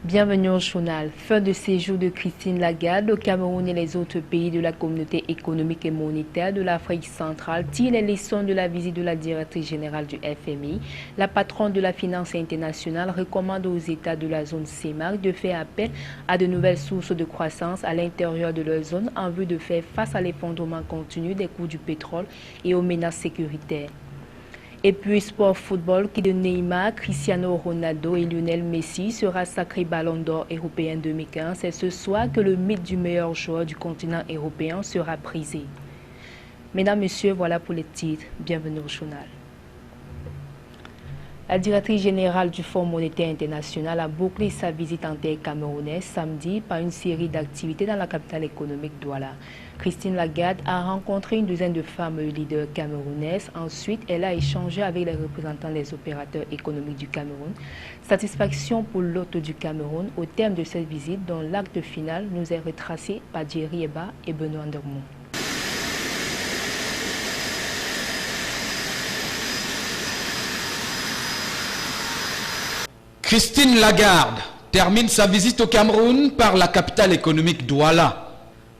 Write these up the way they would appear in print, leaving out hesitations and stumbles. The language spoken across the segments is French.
Bienvenue au journal. Fin de séjour de Christine Lagarde au Cameroun et les autres pays de la communauté économique et monétaire de l'Afrique centrale tirent les leçons de la visite de la directrice générale du FMI. La patronne de la finance internationale recommande aux États de la zone CEMAC de faire appel à de nouvelles sources de croissance à l'intérieur de leur zone en vue de faire face à l'effondrement continu des coûts du pétrole et aux menaces sécuritaires. Et puis sport football, qui de Neymar, Cristiano Ronaldo et Lionel Messi sera sacré Ballon d'Or européen 2015. C'est ce soir que le mythe du meilleur joueur du continent européen sera brisé. Mesdames, Messieurs, voilà pour les titres. Bienvenue au journal. La directrice générale du Fonds monétaire international a bouclé sa visite en terre camerounaise samedi par une série d'activités dans la capitale économique Douala. Christine Lagarde a rencontré une douzaine de femmes leaders camerounaises. Ensuite, elle a échangé avec les représentants des opérateurs économiques du Cameroun. Satisfaction pour l'hôte du Cameroun au terme de cette visite dont l'acte final nous est retracé par Thierry Eba et Benoît Andermont. Christine Lagarde termine sa visite au Cameroun par la capitale économique Douala.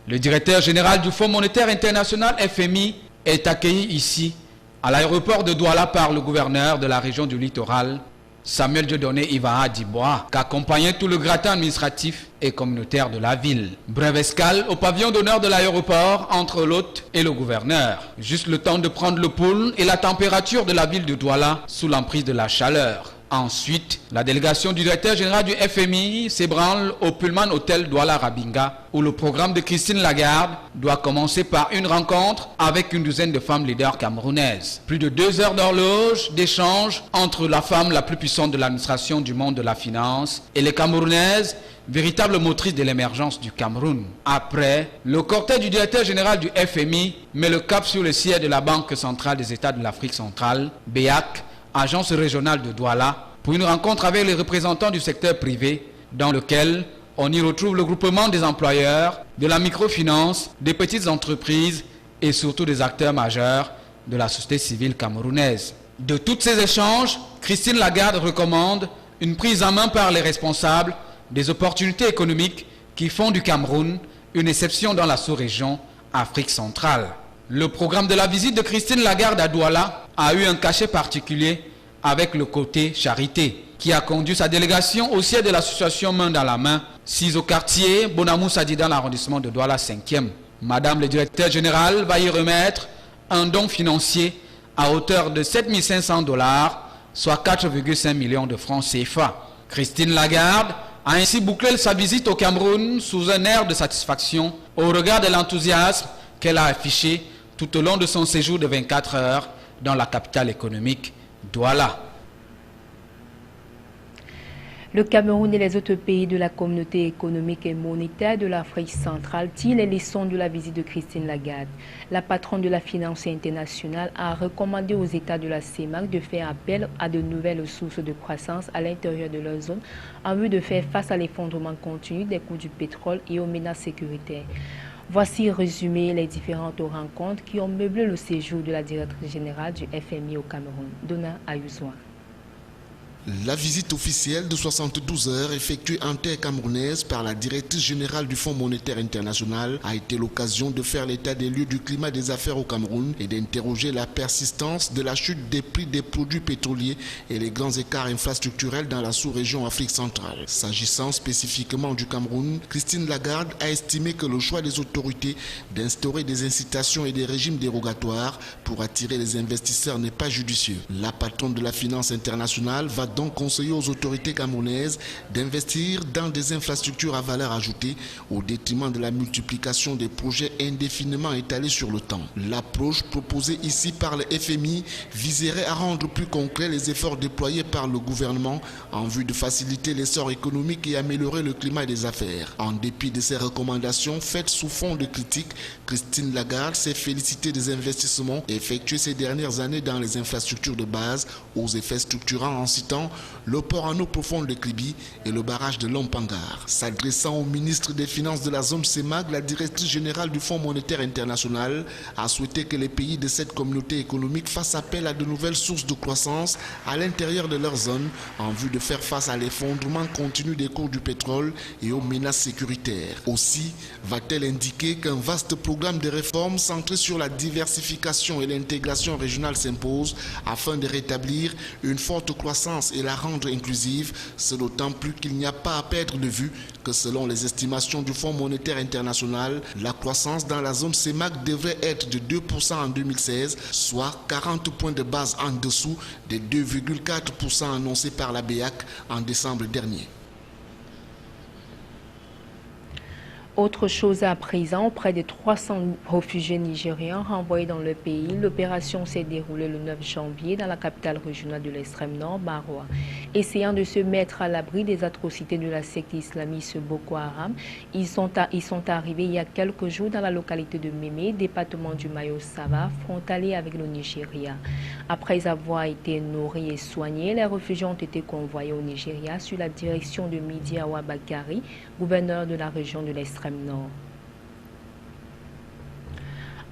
Le directeur général du Fonds monétaire international FMI est accueilli ici, à l'aéroport de Douala, par le gouverneur de la région du littoral, Samuel Dieudonné Ivaha Dibois, qu'accompagnait tout le gratin administratif et communautaire de la ville. Brève escale au pavillon d'honneur de l'aéroport entre l'hôte et le gouverneur. Juste le temps de prendre le pouls et la température de la ville de Douala sous l'emprise de la chaleur. Ensuite, la délégation du directeur général du FMI s'ébranle au Pullman Hotel Douala Rabinga, où le programme de Christine Lagarde doit commencer par une rencontre avec une douzaine de femmes leaders camerounaises. Plus de 2 heures d'horloge d'échange entre la femme la plus puissante de l'administration du monde de la finance et les Camerounaises, véritable motrice de l'émergence du Cameroun. Après, le cortège du directeur général du FMI met le cap sur le siège de la Banque centrale des États de l'Afrique centrale, BEAC, agence régionale de Douala, pour une rencontre avec les représentants du secteur privé, dans lequel on y retrouve le groupement des employeurs, de la microfinance, des petites entreprises et surtout des acteurs majeurs de la société civile camerounaise. De tous ces échanges, Christine Lagarde recommande une prise en main par les responsables des opportunités économiques qui font du Cameroun une exception dans la sous-région Afrique centrale. Le programme de la visite de Christine Lagarde à Douala a eu un cachet particulier avec le côté charité, qui a conduit sa délégation au siège de l'association Main dans la Main, 6 au quartier Bonamou Sadi dans l'arrondissement de Douala 5e. Madame le directeur général va y remettre un don financier à hauteur de 7 500 $, soit 4,5 millions de francs CFA. Christine Lagarde a ainsi bouclé sa visite au Cameroun sous un air de satisfaction au regard de l'enthousiasme qu'elle a affiché tout au long de son séjour de 24 heures dans la capitale économique, Douala. Le Cameroun et les autres pays de la communauté économique et monétaire de l'Afrique centrale tirent les leçons de la visite de Christine Lagarde. La patronne de la finance internationale a recommandé aux États de la CEMAC de faire appel à de nouvelles sources de croissance à l'intérieur de leur zone en vue de faire face à l'effondrement continu des coûts du pétrole et aux menaces sécuritaires. Voici résumé les différentes rencontres qui ont meublé le séjour de la directrice générale du FMI au Cameroun, Donna Ayusoa. La visite officielle de 72 heures effectuée en terre camerounaise par la directrice générale du Fonds monétaire international a été l'occasion de faire l'état des lieux du climat des affaires au Cameroun et d'interroger la persistance de la chute des prix des produits pétroliers et les grands écarts infrastructurels dans la sous-région Afrique centrale. S'agissant spécifiquement du Cameroun, Christine Lagarde a estimé que le choix des autorités d'instaurer des incitations et des régimes dérogatoires pour attirer les investisseurs n'est pas judicieux. La patronne de la finance internationale va donc conseiller aux autorités camerounaises d'investir dans des infrastructures à valeur ajoutée au détriment de la multiplication des projets indéfiniment étalés sur le temps. L'approche proposée ici par le FMI viserait à rendre plus concrets les efforts déployés par le gouvernement en vue de faciliter l'essor économique et améliorer le climat des affaires. En dépit de ces recommandations faites sous fond de critique, Christine Lagarde s'est félicitée des investissements effectués ces dernières années dans les infrastructures de base aux effets structurants en citant temps le port en eau profonde de Kribi et le barrage de Lompangar. S'adressant au ministre des Finances de la zone CEMAG, la directrice générale du Fonds monétaire international a souhaité que les pays de cette communauté économique fassent appel à de nouvelles sources de croissance à l'intérieur de leur zone en vue de faire face à l'effondrement continu des cours du pétrole et aux menaces sécuritaires. Aussi, va-t-elle indiquer qu'un vaste programme de réformes centré sur la diversification et l'intégration régionale s'impose afin de rétablir une forte croissance et la rendre inclusive, ce d'autant plus qu'il n'y a pas à perdre de vue que selon les estimations du Fonds monétaire international, la croissance dans la zone CEMAC devrait être de 2% en 2016, soit 40 points de base en dessous des 2,4% annoncés par la BEAC en décembre dernier. Autre chose à présent, près de 300 réfugiés nigériens renvoyés dans le pays. L'opération s'est déroulée le 9 janvier dans la capitale régionale de l'extrême nord, Maroua. Essayant de se mettre à l'abri des atrocités de la secte islamiste Boko Haram, ils sont arrivés il y a quelques jours dans la localité de Mémé, département du Mayo-Sava, frontalier avec le Nigeria. Après avoir été nourris et soignés, les réfugiés ont été convoyés au Nigeria sur la direction de Midi Awa Bakari, gouverneur de la région de l'extrême nord.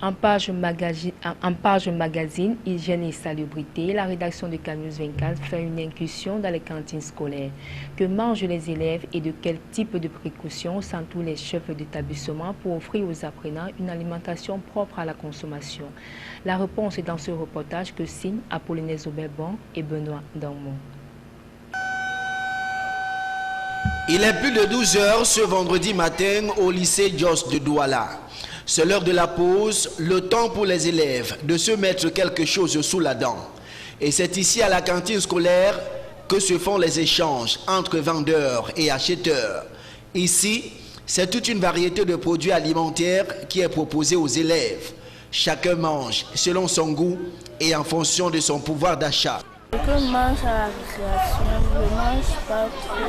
En page magazine Hygiène et Salubrité, la rédaction de Canus 24 fait une incursion dans les cantines scolaires. Que mangent les élèves et de quel type de précautions s'entourent les chefs d'établissement pour offrir aux apprenants une alimentation propre à la consommation? La réponse est dans ce reportage que signent Apollinaire Zobebon et Benoît Damon. Il est plus de 12 heures ce vendredi matin au lycée Jos de Douala. C'est l'heure de la pause, le temps pour les élèves de se mettre quelque chose sous la dent. Et c'est ici à la cantine scolaire que se font les échanges entre vendeurs et acheteurs. Ici, c'est toute une variété de produits alimentaires qui est proposée aux élèves. Chacun mange selon son goût et en fonction de son pouvoir d'achat. Je mange à la récréation, je ne mange pas trop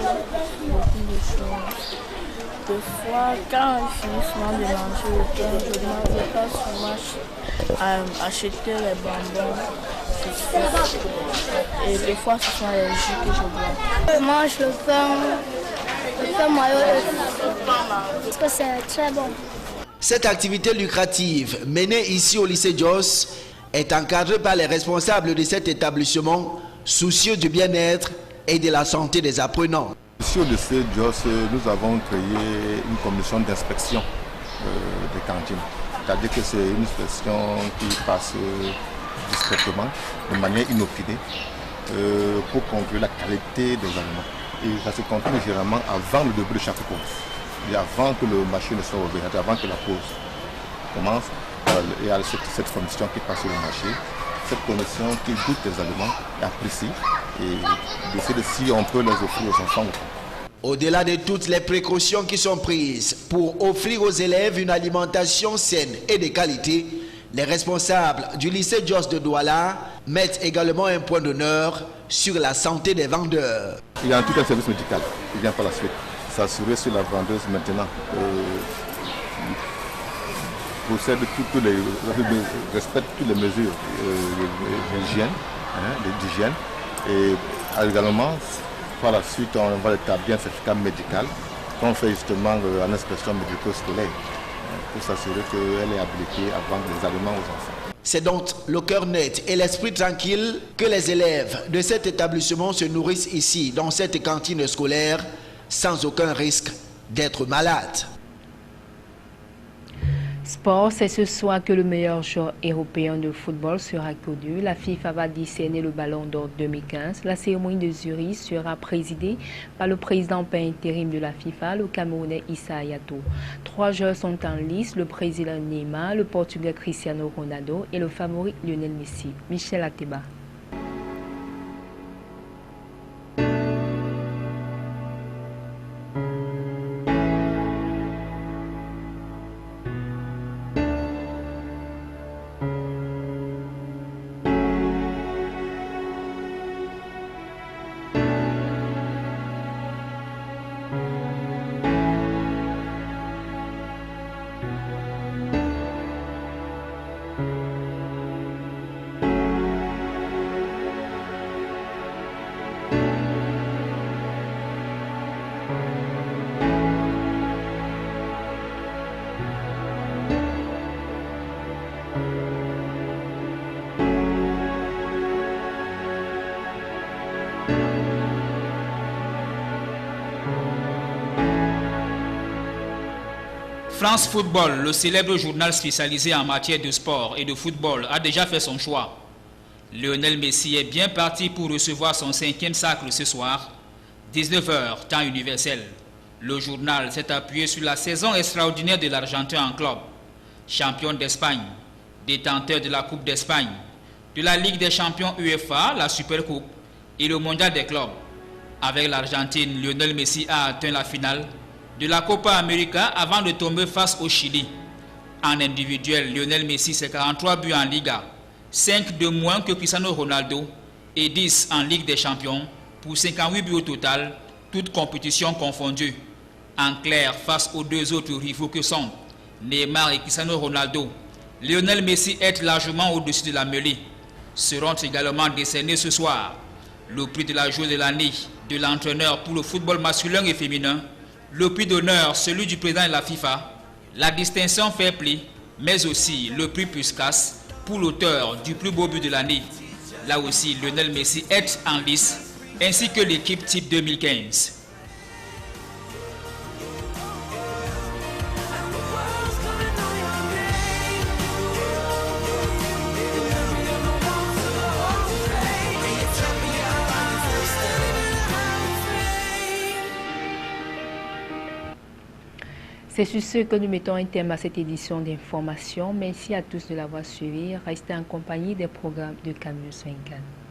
beaucoup de choses. Des fois, quand je finis souvent de manger le pain, je passe souvent à acheter les bonbons. Et des fois, ce sont les jus que je bois. Je mange le pain mayo parce que c'est très bon. Cette activité lucrative menée ici au lycée Jos est encadrée par les responsables de cet établissement, soucieux du bien-être et de la santé des apprenants. Ici au lycée Jos, nous avons créé une commission d'inspection des cantines. C'est-à-dire que c'est une inspection qui passe discrètement, de manière inopinée, pour contrôler la qualité des aliments. Et ça se contrôle généralement avant le début de chaque pause. Et avant que le marché ne soit ouvert, avant que la pause commence, il y a cette commission qui passe sur le marché. Cette commission qui goûte les aliments, apprécie et décide si on peut les offrir aux enfants ou pas. Au-delà de toutes les précautions qui sont prises pour offrir aux élèves une alimentation saine et de qualité, les responsables du lycée Jos de Douala mettent également un point d'honneur sur la santé des vendeurs. Il y a tout un service médical qui vient par la suite s'assurer sur la vendeuse maintenant. Possède respecte toutes les mesures d'hygiène et également par la suite on va établir un certificat médical qu'on fait justement en inspection médico-scolaire pour s'assurer qu'elle est habilitée à vendre les aliments aux enfants. C'est donc le cœur net et l'esprit tranquille que les élèves de cet établissement se nourrissent ici dans cette cantine scolaire sans aucun risque d'être malades. Sport, c'est ce soir que le meilleur joueur européen de football sera connu. La FIFA va décerner le Ballon d'Or 2015. La cérémonie de Zurich sera présidée par le président par intérim de la FIFA, le Camerounais Issa Hayatou. 3 joueurs sont en lice, le Brésilien Neymar, le Portugais Cristiano Ronaldo et le favori Lionel Messi. Michel Ateba. France Football, le célèbre journal spécialisé en matière de sport et de football, a déjà fait son choix. Lionel Messi est bien parti pour recevoir son 5e sacre ce soir, 19h, temps universel. Le journal s'est appuyé sur la saison extraordinaire de l'Argentin en club. Champion d'Espagne, détenteur de la Coupe d'Espagne, de la Ligue des champions UEFA, la Supercoupe et le Mondial des clubs. Avec l'Argentine, Lionel Messi a atteint la finale de la Copa América avant de tomber face au Chili. En individuel, Lionel Messi, c'est 43 buts en Liga, 5 de moins que Cristiano Ronaldo et 10 en Ligue des champions pour 58 buts au total, toutes compétitions confondues. En clair, face aux deux autres rivaux que sont Neymar et Cristiano Ronaldo, Lionel Messi est largement au-dessus de la mêlée. Seront également décernés ce soir le prix de la joueuse de l'année de l'entraîneur pour le football masculin et féminin, le prix d'honneur, celui du président de la FIFA, la distinction Fair Play, mais aussi le prix Puskas pour l'auteur du plus beau but de l'année. Là aussi, Lionel Messi est en lice, ainsi que l'équipe type 2015. C'est sur ce que nous mettons un terme à cette édition d'information. Merci à tous de l'avoir suivi. Restez en compagnie des programmes de Canal 24.